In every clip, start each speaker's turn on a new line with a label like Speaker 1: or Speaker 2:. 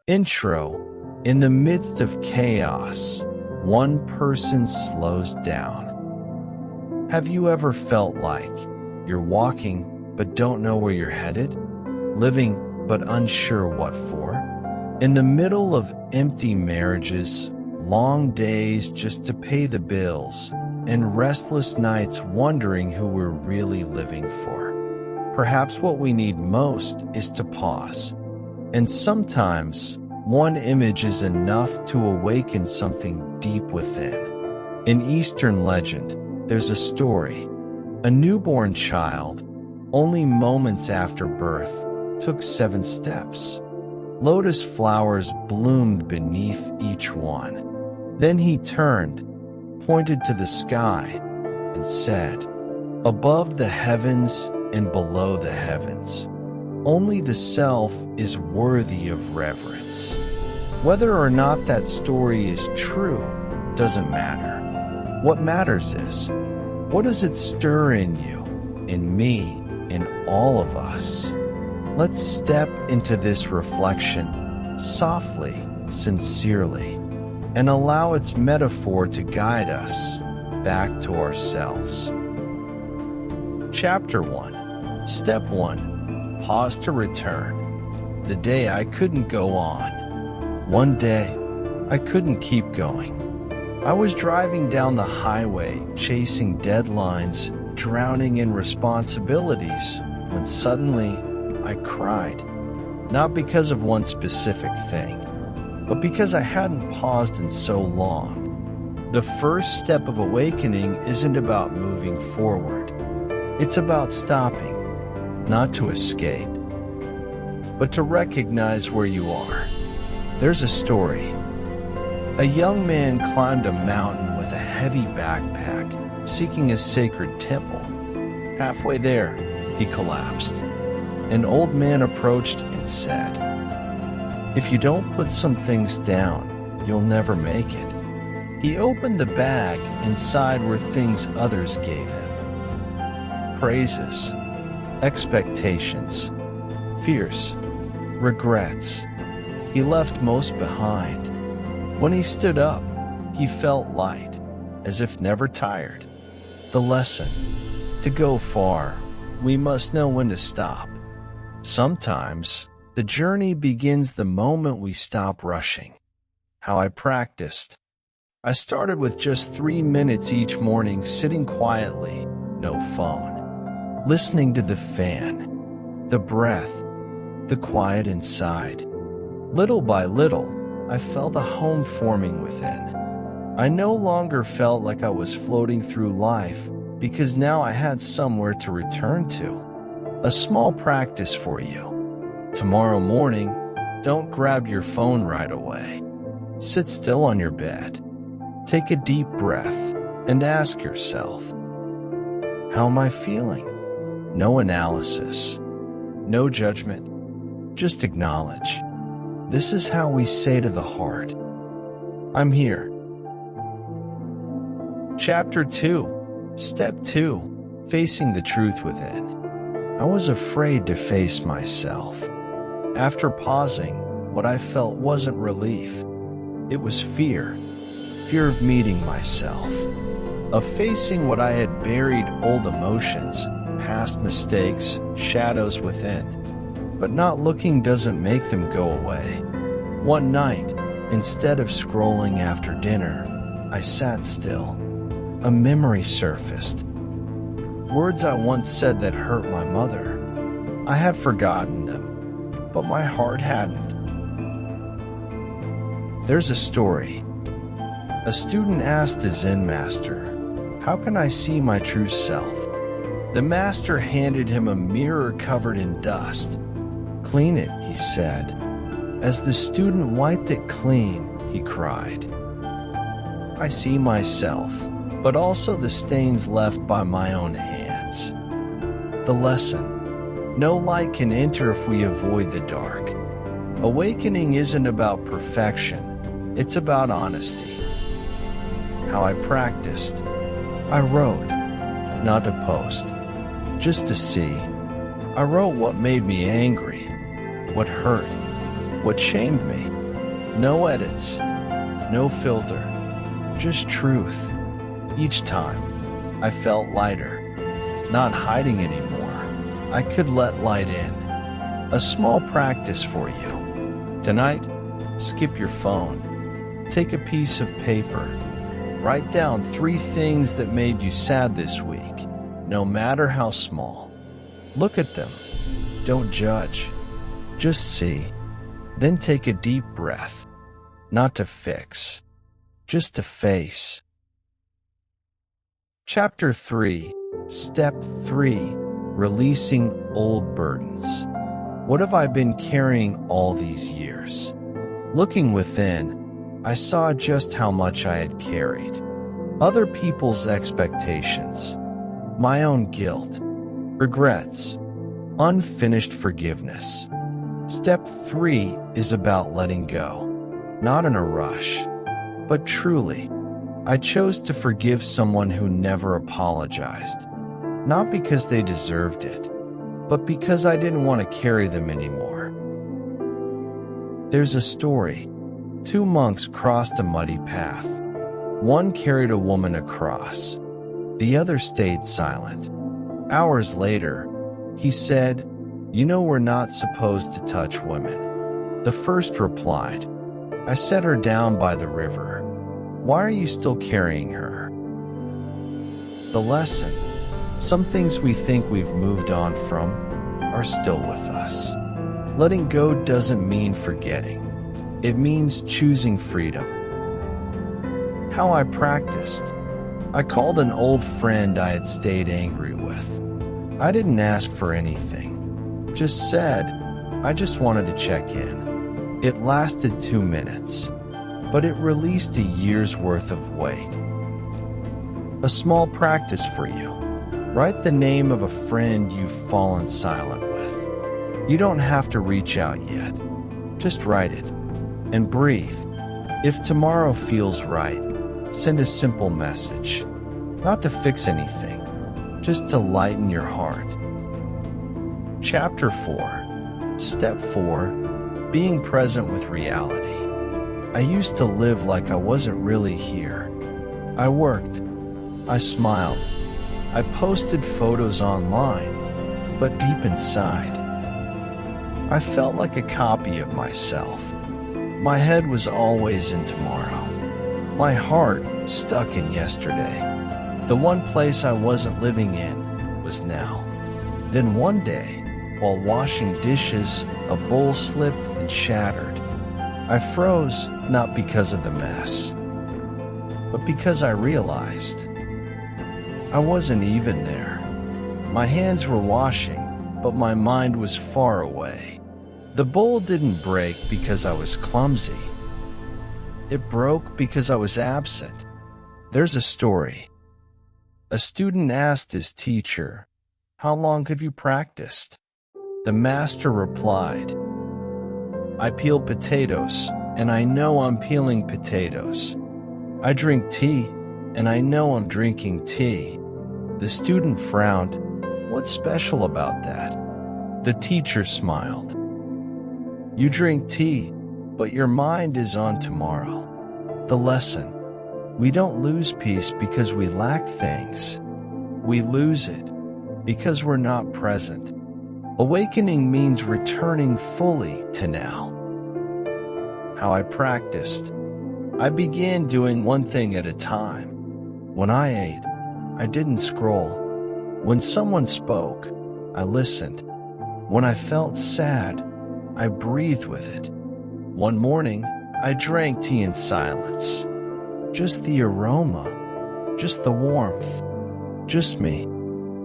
Speaker 1: Intro. In the midst of chaos, one person slows down. Have you ever felt like you're walking but don't know where you're headed? Living but unsure what for? In the middle of empty marriages, long days just to pay the bills, and restless nights wondering who we're really living for. Perhaps what we need most is to pause. And sometimes, one image is enough to awaken something deep within. In Eastern legend, there's a story. A newborn child, only moments after birth, took 7 steps. Lotus flowers bloomed beneath each one. Then he turned, pointed to the sky, and said, "Above the heavens and below the heavens, only the self is worthy of reverence." Whether or not that story is true doesn't matter. What matters is, what does it stir in you, in me, in all of us? Let's step into this reflection softly, sincerely, and allow its metaphor to guide us back to ourselves. Chapter 1. Step 1. Pause to return. The day I couldn't go on. One day, I couldn't keep going. I was driving down the highway, chasing deadlines, drowning in responsibilities, when suddenly I cried. Not because of one specific thing, but because I hadn't paused in so long. The first step of awakening isn't about moving forward. It's about stopping. Not to escape, but to recognize where you are. There's a story. A young man climbed a mountain with a heavy backpack, seeking a sacred temple. Halfway there, he collapsed. An old man approached and said, "If you don't put some things down, you'll never make it." He opened the bag, inside were things others gave him. Praises, expectations, fears, regrets. He left most behind. When he stood up, he felt light, as if never tired. The lesson: to go far, we must know when to stop. Sometimes, the journey begins the moment we stop rushing. How I practiced. I started with just 3 minutes each morning, sitting quietly, no phone. Listening to the fan, the breath, the quiet inside. Little by little, I felt a home forming within. I no longer felt like I was floating through life, because now I had somewhere to return to. A small practice for you. Tomorrow morning, don't grab your phone right away. Sit still on your bed. Take a deep breath and ask yourself, how am I feeling? No analysis, no judgment, just acknowledge. This is how we say to the heart, I'm here. Chapter 2. Step 2. Facing the truth within. I was afraid to face myself. After pausing, what I felt wasn't relief. It was fear. Fear of meeting myself. Of facing what I had buried, old emotions, past mistakes, shadows within. But not looking doesn't make them go away. One night, instead of scrolling after dinner, I sat still. A memory surfaced. Words I once said that hurt my mother. I had forgotten them, but my heart hadn't. There's a story. A student asked a Zen master, "How can I see my true self?" The master handed him a mirror covered in dust. "Clean it," he said. As the student wiped it clean, he cried, "I see myself, but also the stains left by my own hands." The lesson: no light can enter if we avoid the dark. Awakening isn't about perfection, it's about honesty. How I practiced. I wrote, not to post, just to see. I wrote what made me angry, what hurt, what shamed me. No edits, no filter, just truth. Each time, I felt lighter, not hiding anymore. I could let light in. A small practice for you. Tonight, skip your phone. Take a piece of paper. Write down 3 things that made you sad this week, no matter how small. Look at them. Don't judge. Just see. Then take a deep breath. Not to fix, just to face. Chapter 3, Step 3, Releasing Old Burdens. What have I been carrying all these years? Looking within, I saw just how much I had carried. Other people's expectations, my own guilt, regrets, unfinished forgiveness. Step 3 is about letting go, not in a rush, but truly. I chose to forgive someone who never apologized, not because they deserved it, but because I didn't want to carry them anymore. There's a story. 2 monks crossed a muddy path. One carried a woman across. The other stayed silent. Hours later, he said, "You know we're not supposed to touch women." The first replied, "I set her down by the river. Why are you still carrying her?" The lesson: some things we think we've moved on from are still with us. Letting go doesn't mean forgetting. It means choosing freedom. How I practiced. I called an old friend I had stayed angry with. I didn't ask for anything. Just said, I just wanted to check in. It lasted 2 minutes, but it released a year's worth of weight. A small practice for you. Write the name of a friend you've fallen silent with. You don't have to reach out yet. Just write it and breathe. If tomorrow feels right, send a simple message. Not to fix anything, just to lighten your heart. Chapter 4, Step 4, Being Present with Reality. I used to live like I wasn't really here. I worked. I smiled. I posted photos online, but deep inside, I felt like a copy of myself. My head was always in tomorrow. My heart stuck in yesterday. The one place I wasn't living in was now. Then one day, while washing dishes, a bowl slipped and shattered. I froze, not because of the mess, but because I realized I wasn't even there. My hands were washing, but my mind was far away. The bowl didn't break because I was clumsy. It broke because I was absent. There's a story. A student asked his teacher, "How long have you practiced?" The master replied, "I peel potatoes, and I know I'm peeling potatoes. I drink tea, and I know I'm drinking tea." The student frowned. "What's special about that?" The teacher smiled. "You drink tea, but your mind is on tomorrow." The lesson: we don't lose peace because we lack things. We lose it because we're not present. Awakening means returning fully to now. How I practiced. I began doing one thing at a time. When I ate, I didn't scroll. When someone spoke, I listened. When I felt sad, I breathed with it. One morning, I drank tea in silence. Just the aroma, just the warmth, just me.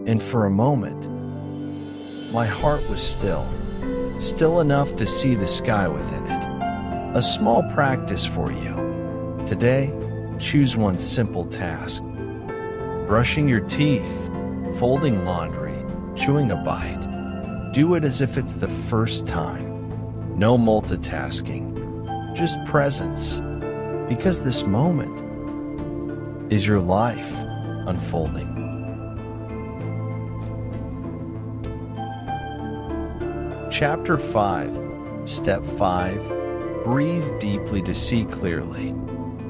Speaker 1: And for a moment, my heart was still enough to see the sky within it. A small practice for you. Today, choose one simple task. Brushing your teeth, folding laundry, chewing a bite. Do it as if it's the first time. No multitasking, just presence. Because this moment is your life unfolding. Chapter 5, Step 5, breathe deeply to see clearly.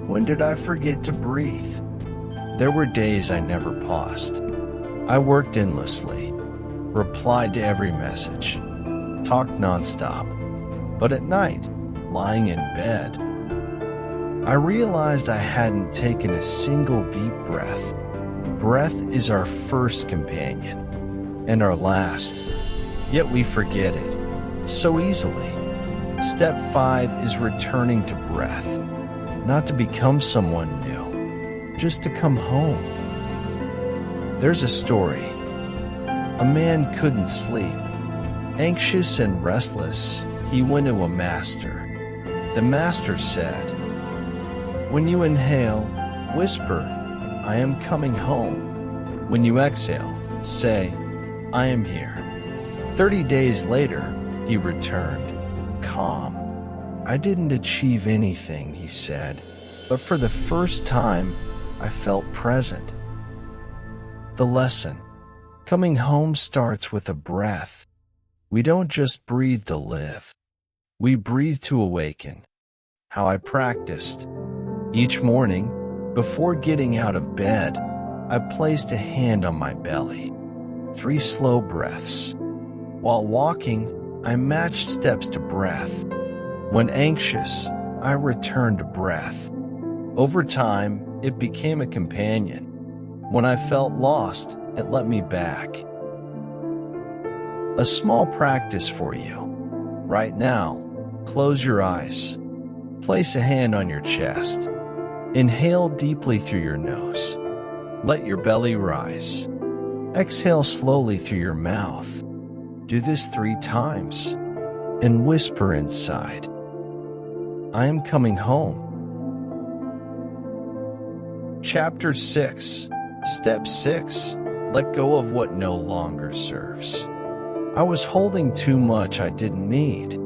Speaker 1: When did I forget to breathe? There were days I never paused. I worked endlessly, replied to every message, talked nonstop. But at night, lying in bed, I realized I hadn't taken a single deep breath. Breath is our first companion and our last, yet we forget it so easily. Step 5 is returning to breath, not to become someone new, just to come home. There's a story. A man couldn't sleep. Anxious and restless, he went to a master. The master said, "When you inhale, whisper, 'I am coming home.' When you exhale, say, 'I am here.'" 30 days later, he returned, calm. "I didn't achieve anything," he said, "but for the first time, I felt present." The lesson: coming home starts with a breath. We don't just breathe to live. We breathe to awaken. How I practiced. Each morning, before getting out of bed, I placed a hand on my belly. 3 slow breaths. While walking, I matched steps to breath. When anxious, I returned to breath. Over time, it became a companion. When I felt lost, it let me back. A small practice for you. Right now, close your eyes. Place a hand on your chest. Inhale deeply through your nose. Let your belly rise. Exhale slowly through your mouth. Do this 3 times and whisper inside, "I am coming home." Chapter 6. Step 6. Let go of what no longer serves. I was holding too much I didn't need.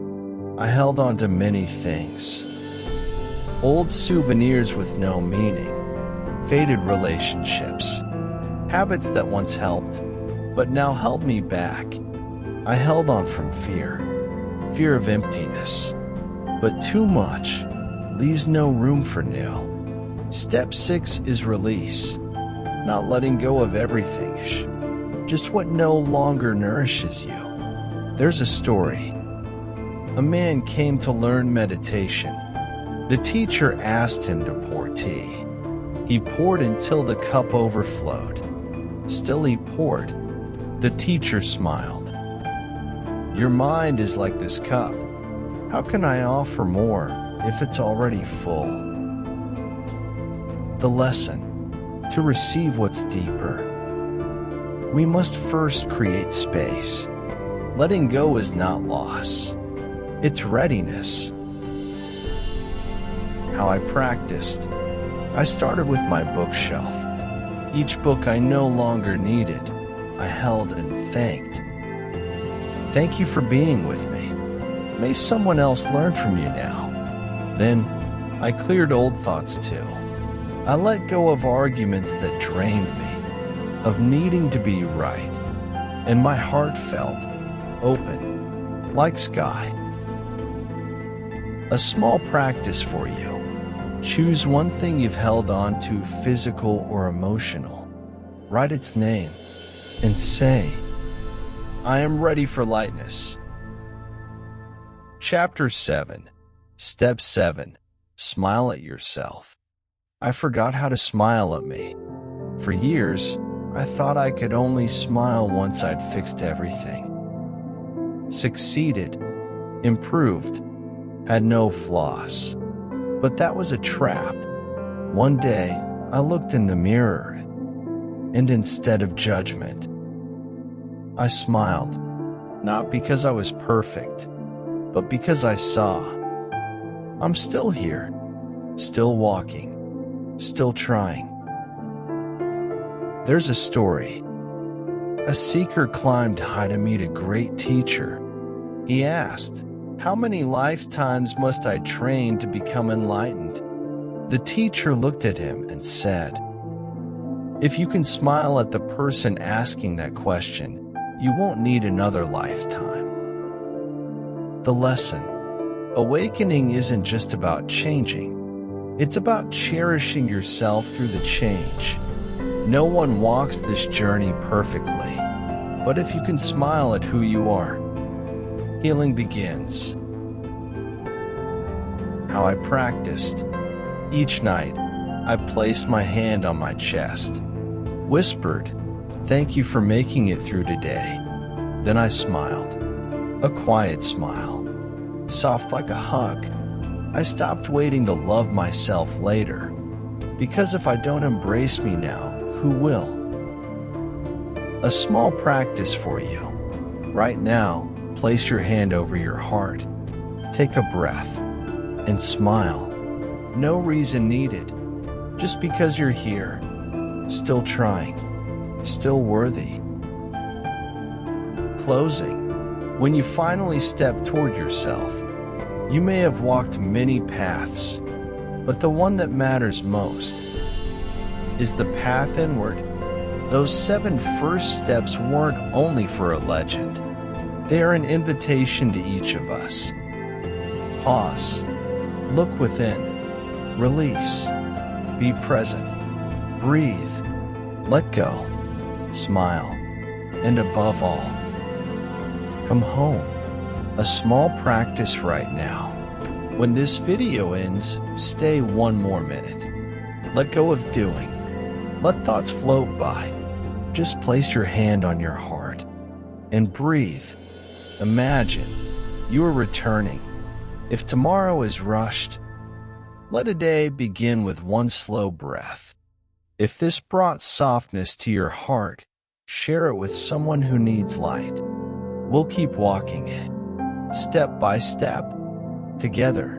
Speaker 1: I held on to many things. Old souvenirs with no meaning. Faded relationships. Habits that once helped, but now held me back. I held on from fear. Fear of emptiness. But too much leaves no room for new. Step 6 is release. Not letting go of everything, just what no longer nourishes you. There's a story. A man came to learn meditation. The teacher asked him to pour tea. He poured until the cup overflowed. Still he poured. The teacher smiled. "Your mind is like this cup. How can I offer more if it's already full?" The lesson: to receive what's deeper, we must first create space. Letting go is not loss. It's readiness. How I practiced. I started with my bookshelf. Each book I no longer needed, I held and thanked. "Thank you for being with me. May someone else learn from you now." Then, I cleared old thoughts too. I let go of arguments that drained me, of needing to be right, and my heart felt open, like sky. A small practice for you. Choose one thing you've held on to, physical or emotional. Write its name and say, "I am ready for lightness." Chapter 7. Step 7. Smile at yourself. I forgot how to smile at me. For years, I thought I could only smile once I'd fixed everything. Succeeded, improved, had no flaws. But that was a trap. One day, I looked in the mirror, and instead of judgment, I smiled. Not because I was perfect, but because I saw. I'm still here, still walking, still trying. There's a story. A seeker climbed high to meet a great teacher. He asked, "How many lifetimes must I train to become enlightened?" The teacher looked at him and said, "If you can smile at the person asking that question, you won't need another lifetime." The lesson: Awakening isn't just about changing. It's about cherishing yourself through the change. No one walks this journey perfectly, but if you can smile at who you are, healing begins. How I practiced. Each night, I placed my hand on my chest, whispered, "Thank you for making it through today." Then I smiled, a quiet smile, soft like a hug. I stopped waiting to love myself later, because if I don't embrace me now, who will? A small practice for you. Right now, place your hand over your heart. Take a breath and smile. No reason needed, just because you're here, still trying, still worthy. Closing. When you finally step toward yourself, you may have walked many paths, but the one that matters most is the path inward. Those 7 first steps weren't only for a legend. They are an invitation to each of us. Pause. Look within. Release. Be present. Breathe. Let go. Smile. And above all, come home. A small practice right now. When this video ends, stay 1 more minute. Let go of doing. Let thoughts float by. Just place your hand on your heart and breathe. Imagine you are returning. If tomorrow is rushed, let a day begin with 1 slow breath. If this brought softness to your heart, share it with someone who needs light. We'll keep walking it, step by step, together.